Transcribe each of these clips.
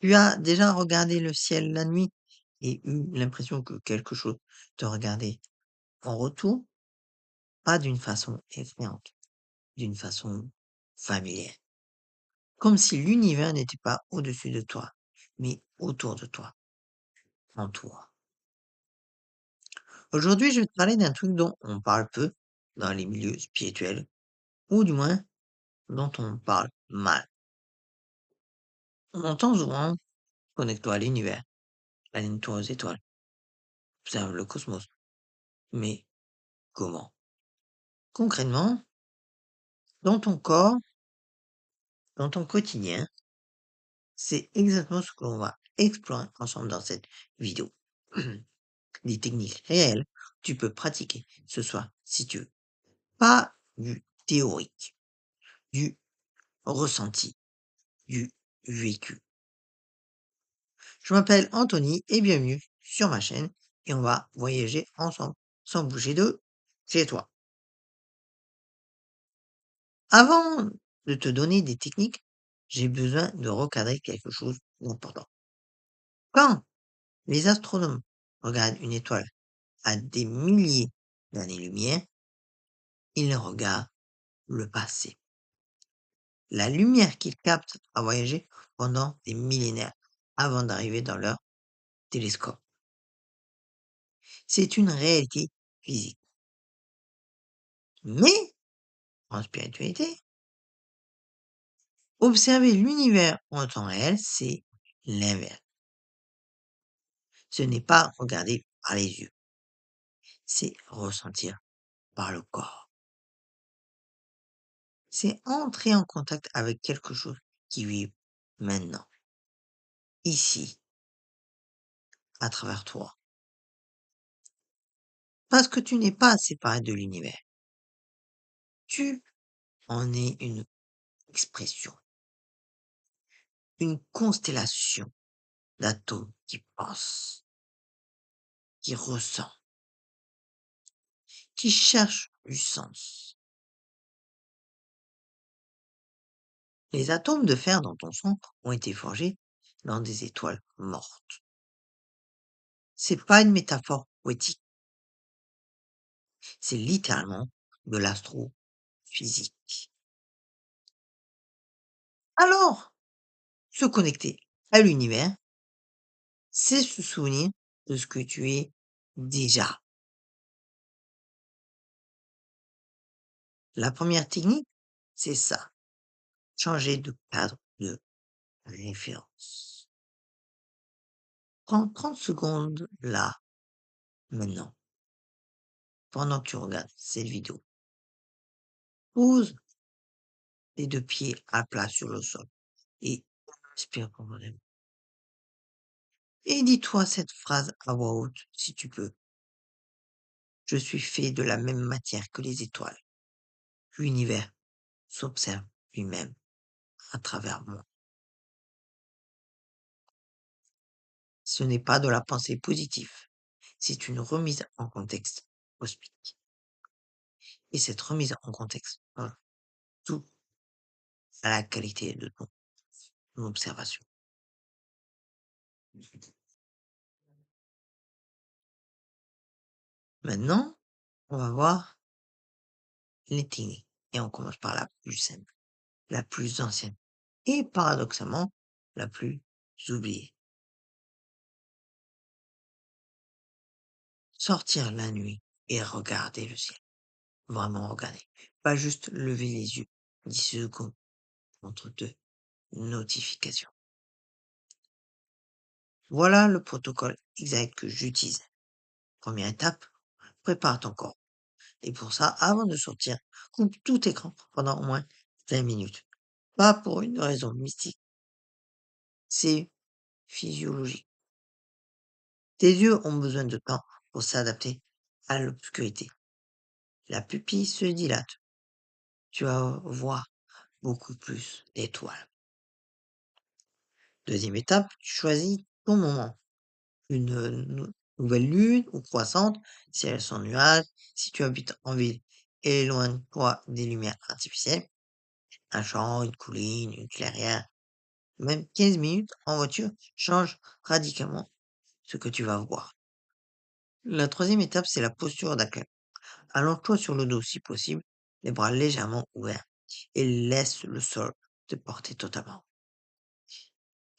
Tu as déjà regardé le ciel la nuit et eu l'impression que quelque chose te regardait en retour? Pas d'une façon effrayante, d'une façon familière. Comme si l'univers n'était pas au-dessus de toi, mais autour de toi, en toi. Aujourd'hui, je vais te parler d'un truc dont on parle peu dans les milieux spirituels, ou du moins dont on parle mal. On entend souvent: connecte-toi à l'univers, aligne-toi aux étoiles, observe le cosmos. Mais comment? Concrètement, dans ton corps, dans ton quotidien, c'est exactement ce qu'on va explorer ensemble dans cette vidéo. Des techniques réelles que tu peux pratiquer ce soir si tu veux. Pas du théorique, du ressenti, du vécu. Je m'appelle Anthony et bienvenue sur ma chaîne et on va voyager ensemble sans bouger de chez toi. Avant de te donner des techniques, j'ai besoin de recadrer quelque chose d'important. Quand les astronomes regardent une étoile à des milliers d'années-lumière, ils regardent le passé. La lumière qu'ils captent a voyagé pendant des millénaires avant d'arriver dans leur télescope. C'est une réalité physique. Mais, en spiritualité, observer l'univers en temps réel, c'est l'inverse. Ce n'est pas regarder par les yeux, c'est ressentir par le corps. C'est entrer en contact avec quelque chose qui vit maintenant, ici, à travers toi. Parce que tu n'es pas séparé de l'univers. Tu en es une expression, une constellation d'atomes qui pensent, qui ressent, qui cherchent du sens. Les atomes de fer dans ton sang ont été forgés dans des étoiles mortes. C'est pas une métaphore poétique, c'est littéralement de l'astrophysique. Alors, se connecter à l'univers, c'est se souvenir de ce que tu es déjà. La première technique, c'est ça, changer de cadre de référence. Prends 30 secondes là, maintenant, pendant que tu regardes cette vidéo. Pose les deux pieds à plat sur le sol et inspire profondément. Et dis-toi cette phrase à voix haute si tu peux. Je suis fait de la même matière que les étoiles. L'univers s'observe lui-même à travers moi. Ce n'est pas de la pensée positive, c'est une remise en contexte cosmique. Et cette remise en contexte, tout à la qualité de ton observation. Maintenant, on va voir les techniques. Et on commence par la plus simple, la plus ancienne. Et paradoxalement, la plus oubliée. Sortir la nuit et regarder le ciel. Vraiment regarder. Pas juste lever les yeux 10 secondes entre deux notifications. Voilà le protocole exact que j'utilise. Première étape, prépare ton corps. Et pour ça, avant de sortir, coupe tout écran pendant au moins 20 minutes. Pas pour une raison mystique, c'est physiologique. Tes yeux ont besoin de temps pour s'adapter à l'obscurité. La pupille se dilate. Tu vas voir beaucoup plus d'étoiles. Deuxième étape, tu choisis ton moment. Une nouvelle lune ou croissante, si elles sont nuages, si tu habites en ville, éloigne-toi des lumières artificielles, un champ, une colline, une clairière, Même 15 minutes en voiture changent radicalement ce que tu vas voir. La troisième étape, c'est la posture d'accueil. Allonge-toi sur le dos si possible, les bras légèrement ouverts, et laisse le sol te porter totalement.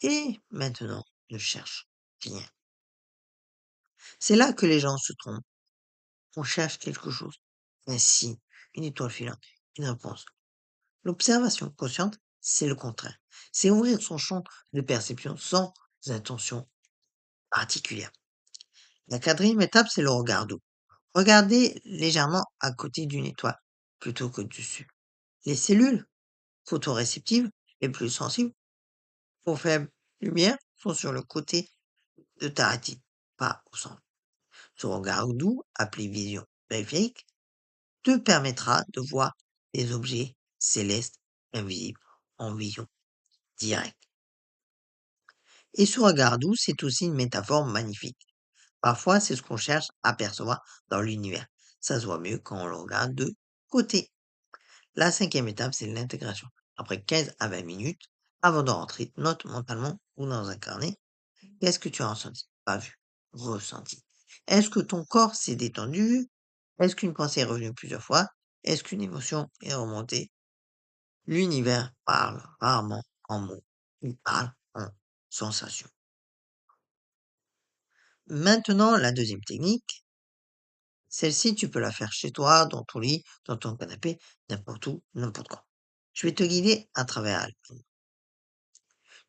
Et maintenant, ne cherche rien. C'est là que les gens se trompent. On cherche quelque chose, un signe, une étoile filante, une réponse. L'observation consciente, c'est le contraire. C'est ouvrir son champ de perception sans intention particulière. La quatrième étape, c'est le regard doux. Regardez légèrement à côté d'une étoile plutôt que dessus. Les cellules photoréceptives les plus sensibles aux faibles lumières sont sur le côté de ta rétine, pas au centre. Ce regard doux, appelé vision périphérique, te permettra de voir des objets célestes invisibles en vision directe. Et ce regard doux, c'est aussi une métaphore magnifique. Parfois, c'est ce qu'on cherche à percevoir dans l'univers. Ça se voit mieux quand on le regarde de côté. La cinquième étape, c'est l'intégration. Après 15 à 20 minutes, avant de rentrer, note mentalement ou dans un carnet, qu'est-ce que tu as ressenti? Pas vu, ressenti. Est-ce que ton corps s'est détendu? Est-ce qu'une pensée est revenue plusieurs fois? Est-ce qu'une émotion est remontée? L'univers parle rarement en mots, il parle en sensations. Maintenant, la deuxième technique, celle-ci, tu peux la faire chez toi, dans ton lit, dans ton canapé, n'importe où, n'importe quand. Je vais te guider à travers elle.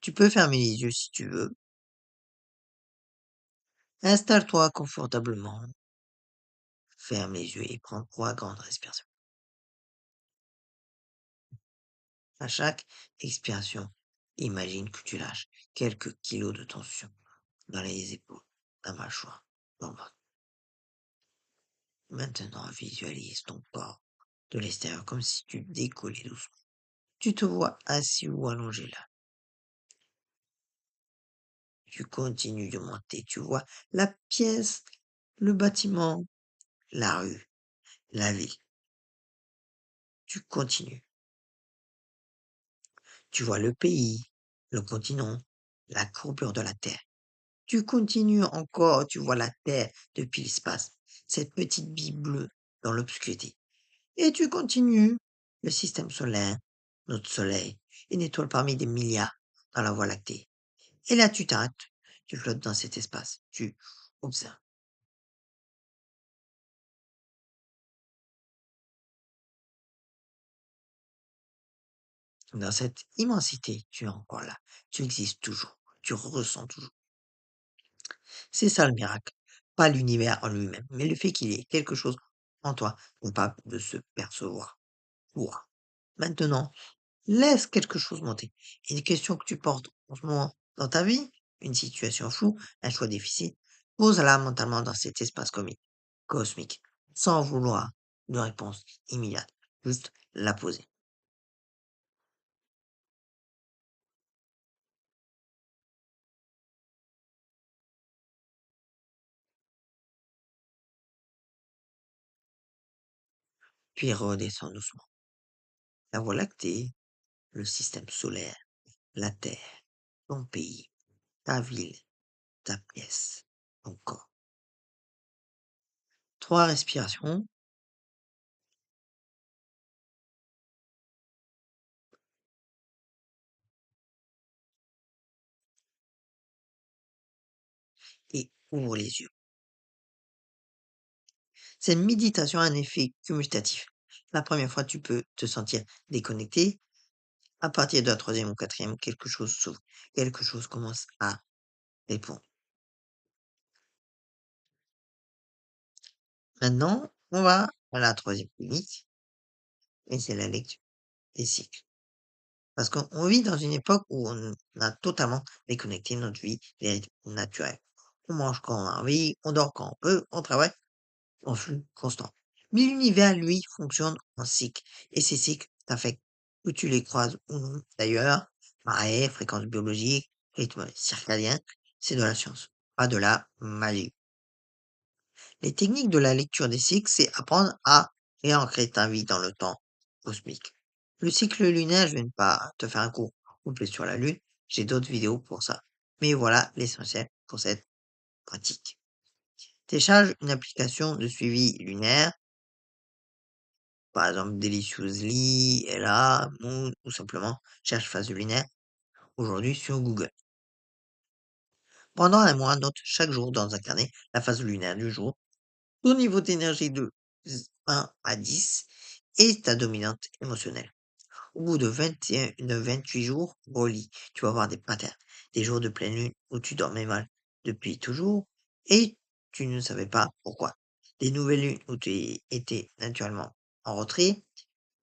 Tu peux fermer les yeux si tu veux. Installe-toi confortablement. Ferme les yeux et prends 3 grandes respirations. À chaque expiration, imagine que tu lâches quelques kilos de tension dans les épaules, la mâchoire, dans le ventre. Maintenant, visualise ton corps de l'extérieur comme si tu décollais doucement. Tu te vois assis ou allongé là. Tu continues de monter. Tu vois la pièce, le bâtiment, la rue, la ville. Tu continues. Tu vois le pays, le continent, la courbure de la Terre. Tu continues encore, tu vois la Terre depuis l'espace, cette petite bille bleue dans l'obscurité. Et tu continues, le système solaire, notre Soleil, une étoile parmi des milliards dans la Voie lactée. Et là, tu t'arrêtes, tu flottes dans cet espace, tu observes. Dans cette immensité, tu es encore là, tu existes toujours, tu ressens toujours. C'est ça le miracle. Pas l'univers en lui-même, mais le fait qu'il y ait quelque chose en toi capable de se percevoir. Toi. Maintenant, laisse quelque chose monter. Une question que tu portes en ce moment dans ta vie, une situation floue, un choix difficile, pose-la mentalement dans cet espace cosmique, sans vouloir de réponse immédiate. Juste la poser. Puis redescends doucement. La Voie lactée, le système solaire, la Terre, ton pays, ta ville, ta pièce, ton corps. 3 respirations et ouvre les yeux. Cette méditation a un effet cumulatif. La première fois, tu peux te sentir déconnecté. À partir de la troisième ou quatrième, quelque chose s'ouvre. Quelque chose commence à répondre. Maintenant, on va à la troisième technique, et c'est la lecture des cycles. Parce qu'on vit dans une époque où on a totalement déconnecté notre vie des rythmes naturels. On mange quand on a envie, on dort quand on peut, on travaille en flux constant. Mais l'univers, lui, fonctionne en cycles. Et ces cycles t'affectent, que tu les croises ou non. D'ailleurs, marée, fréquence biologique, rythme circadien, c'est de la science, pas de la magie. Les techniques de la lecture des cycles, c'est apprendre à réancrer ta vie dans le temps cosmique. Le cycle lunaire, je viens de pas te faire un cours complet sur la Lune, j'ai d'autres vidéos pour ça. Mais voilà l'essentiel pour cette pratique. Télécharge une application de suivi lunaire, par exemple Deliciously, Ella, Moon, ou simplement cherche phase lunaire aujourd'hui sur Google. Pendant un mois, note chaque jour dans un carnet la phase lunaire du jour, ton niveau d'énergie de 1 à 10 et ta dominante émotionnelle. Au bout de 21 de 28 jours, relis, tu vas voir des patterns. Des jours de pleine lune où tu dormais mal depuis toujours et tu ne savais pas pourquoi. Des nouvelles lunes où tu étais naturellement en retrait.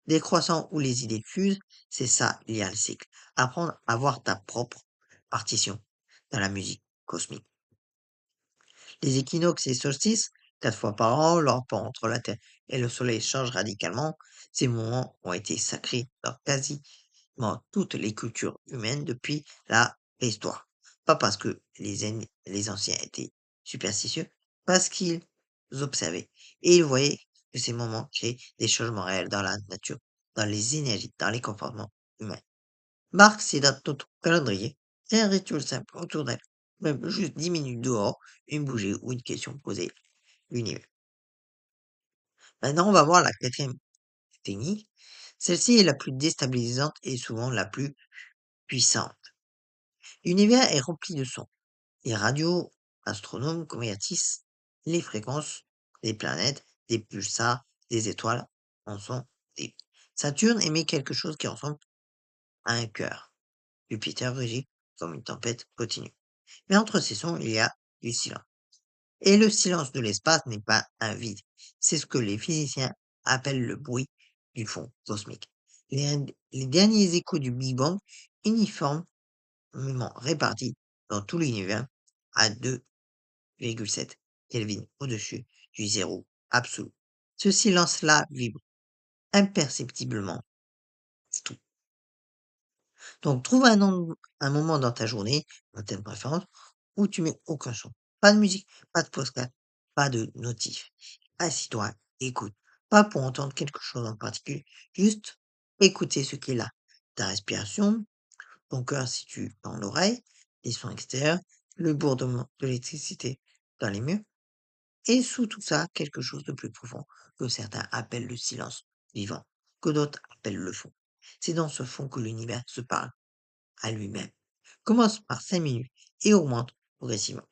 Des croissants où les idées fusent, c'est ça lié à le cycle. Apprendre à voir ta propre partition dans la musique cosmique. Les équinoxes et solstices, 4 fois par an, l'ordre entre la Terre et le Soleil change radicalement. Ces moments ont été sacrés dans quasiment toutes les cultures humaines depuis la préhistoire. Pas parce que les anciens étaient superstitieux, parce qu'ils observaient et ils voyaient que ces moments créaient des changements réels dans la nature, dans les énergies, dans les comportements humains. Marque ces dates dans ton calendrier. C'est un rituel simple autour d'elle. Même juste 10 minutes dehors, une bougie ou une question posée. L'univers. Maintenant, on va voir la quatrième technique. Celle-ci est la plus déstabilisante et souvent la plus puissante. L'univers est rempli de sons. Les radios astronomes convertissent les fréquences des planètes, des pulsars, des étoiles en sons des. Saturne émet quelque chose qui ressemble à un cœur. Jupiter rugit comme une tempête continue. Mais entre ces sons, il y a du silence. Et le silence de l'espace n'est pas un vide. C'est ce que les physiciens appellent le bruit du fond cosmique. Les derniers échos du Big Bang, uniformément répartis dans tout l'univers, à 2,7 Kelvin au-dessus du zéro absolu. Ce silence-là vibre imperceptiblement tout. Donc, trouve un moment dans ta journée, dans ta préférence, où tu mets aucun son. Pas de musique, pas de podcast, pas de notif. Assis-toi, écoute. Pas pour entendre quelque chose en particulier, juste écouter ce qui est là. Ta respiration, ton cœur situe dans l'oreille, les sons extérieurs, le bourdonnement de l'électricité dans les murs, et sous tout ça, quelque chose de plus profond que certains appellent le silence vivant, que d'autres appellent le fond. C'est dans ce fond que l'univers se parle à lui-même. Commence par 5 minutes et augmente progressivement.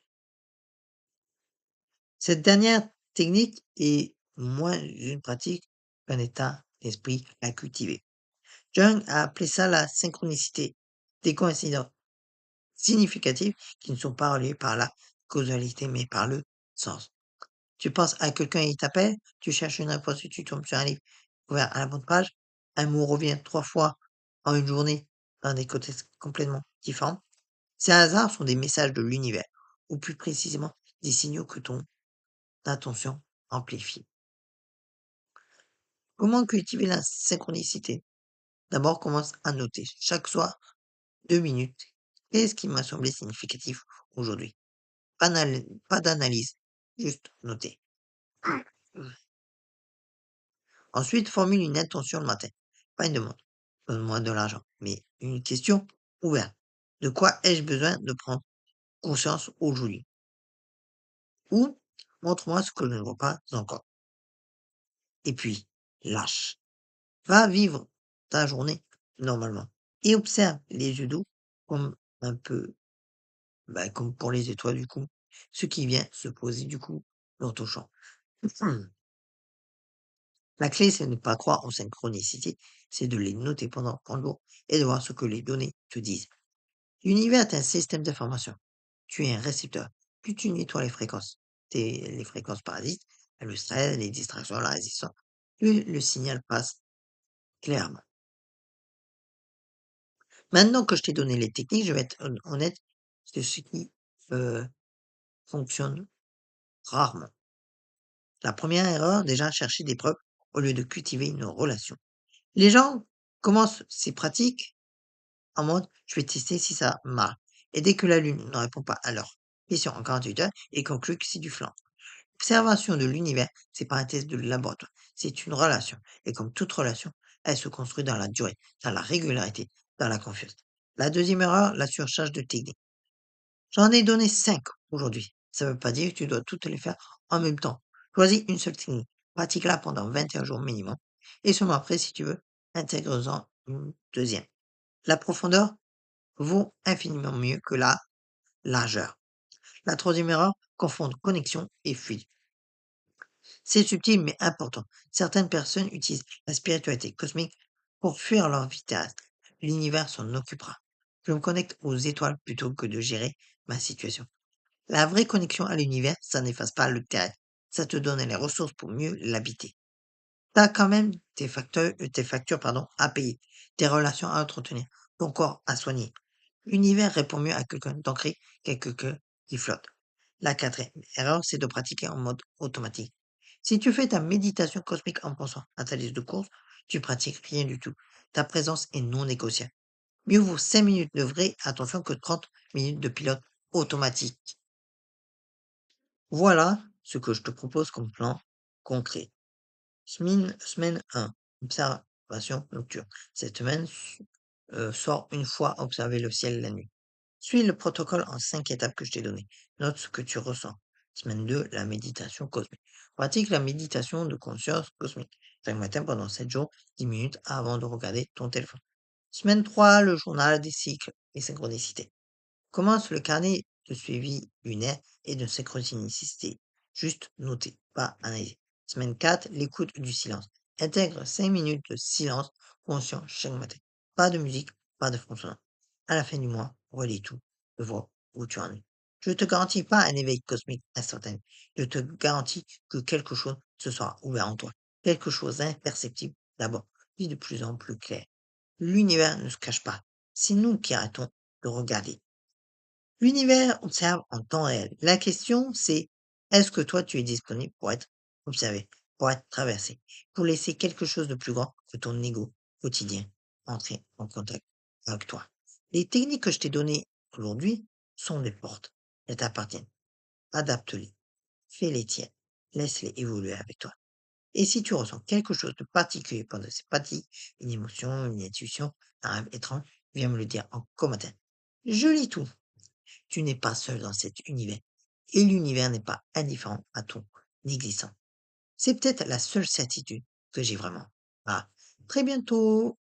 Cette dernière technique est moins une pratique qu'un état d'esprit à cultiver. Jung a appelé ça la synchronicité, des coïncidences significatives qui ne sont pas reliées par la causalité mais par le sens. Tu penses à quelqu'un et il t'appelle, tu cherches une réponse et tu tombes sur un livre ouvert à la bonne page, un mot revient 3 fois en une journée dans des côtés complètement différents. Ces hasards sont des messages de l'univers, ou plus précisément des signaux que ton attention amplifie. Comment cultiver la synchronicité? D'abord, commence à noter chaque soir 2 minutes. Qu'est-ce qui m'a semblé significatif aujourd'hui? Pas d'analyse, juste noter. Ensuite, formule une intention le matin. Pas une demande. Donne-moi de l'argent, mais une question ouverte. De quoi ai-je besoin de prendre conscience aujourd'hui? Ou montre-moi ce que je ne vois pas encore. Et puis, lâche. Va vivre ta journée normalement et observe les yeux doux comme un peu, comme pour les étoiles du coup, ce qui vient se poser du coup dans ton champ. La clé, c'est de ne pas croire en synchronicité, c'est de les noter pendant le jour et de voir ce que les données te disent. L'univers est un système d'information. Tu es un récepteur. Plus tu nettoies les fréquences parasites, le stress, les distractions, la résistance, plus le signal passe clairement. Maintenant que je t'ai donné les techniques, je vais être honnête, c'est ce qui euh, fonctionne rarement. La première erreur, déjà, chercher des preuves au lieu de cultiver une relation. Les gens commencent ces pratiques en mode je vais tester si ça marche. Et dès que la Lune ne répond pas à leur question en 48 heures, ils concluent que c'est du flan. L'observation de l'univers, c'est pas un test de laboratoire, c'est une relation. Et comme toute relation, elle se construit dans la durée, dans la régularité, dans la confiance. La deuxième erreur, la surcharge de technique. J'en ai donné 5 aujourd'hui. Ça ne veut pas dire que tu dois toutes les faire en même temps. Choisis une seule technique. Pratique-la pendant 21 jours minimum. Et seulement après, si tu veux, intègre-en une deuxième. La profondeur vaut infiniment mieux que la largeur. La troisième erreur, confondre connexion et fluide. C'est subtil mais important. Certaines personnes utilisent la spiritualité cosmique pour fuir leur vie terrestre. L'univers s'en occupera. Je me connecte aux étoiles plutôt que de gérer ma situation. La vraie connexion à l'univers, ça n'efface pas le terrestre. Ça te donne les ressources pour mieux l'habiter. Tu as quand même tes factures à payer, tes relations à entretenir, ton corps à soigner. L'univers répond mieux à quelqu'un d'ancré qu'à quelqu'un qui flotte. La quatrième erreur, c'est de pratiquer en mode automatique. Si tu fais ta méditation cosmique en pensant à ta liste de courses, tu pratiques rien du tout. Ta présence est non négociable. Mieux vaut 5 minutes de vraie attention que 30 minutes de pilote automatique. Voilà ce que je te propose comme plan concret. Semaine 1, observation nocturne. Cette semaine, sors une fois observer le ciel la nuit. Suis le protocole en 5 étapes que je t'ai donné. Note ce que tu ressens. Semaine 2, la méditation cosmique. Pratique la méditation de conscience cosmique. Chaque matin pendant 7 jours, 10 minutes avant de regarder ton téléphone. Semaine 3, le journal des cycles et synchronicités. Commence le carnet de suivi lunaire et de synchronicité. Juste noter, pas analyser. Semaine 4, l'écoute du silence. Intègre 5 minutes de silence conscient chaque matin. Pas de musique, pas de fond sonore. À la fin du mois, relis tout, de voir où tu en es. Je ne te garantis pas un éveil cosmique instantané. Je te garantis que quelque chose se sera ouvert en toi. Quelque chose d'imperceptible d'abord, puis de plus en plus clair. L'univers ne se cache pas. C'est nous qui arrêtons de regarder. L'univers observe en temps réel. La question, c'est est-ce que toi, tu es disponible pour être observé, pour être traversé, pour laisser quelque chose de plus grand que ton ego quotidien entrer en contact avec toi. Les techniques que je t'ai données aujourd'hui sont des portes. Elles t'appartiennent. Adapte-les, fais-les tiennes, laisse-les évoluer avec toi. Et si tu ressens quelque chose de particulier pendant ces pratiques, une émotion, une intuition, un rêve étrange, viens me le dire en commentaire. Je lis tout. Tu n'es pas seul dans cet univers. Et l'univers n'est pas indifférent à ton existence. C'est peut-être la seule certitude que j'ai vraiment. À très bientôt!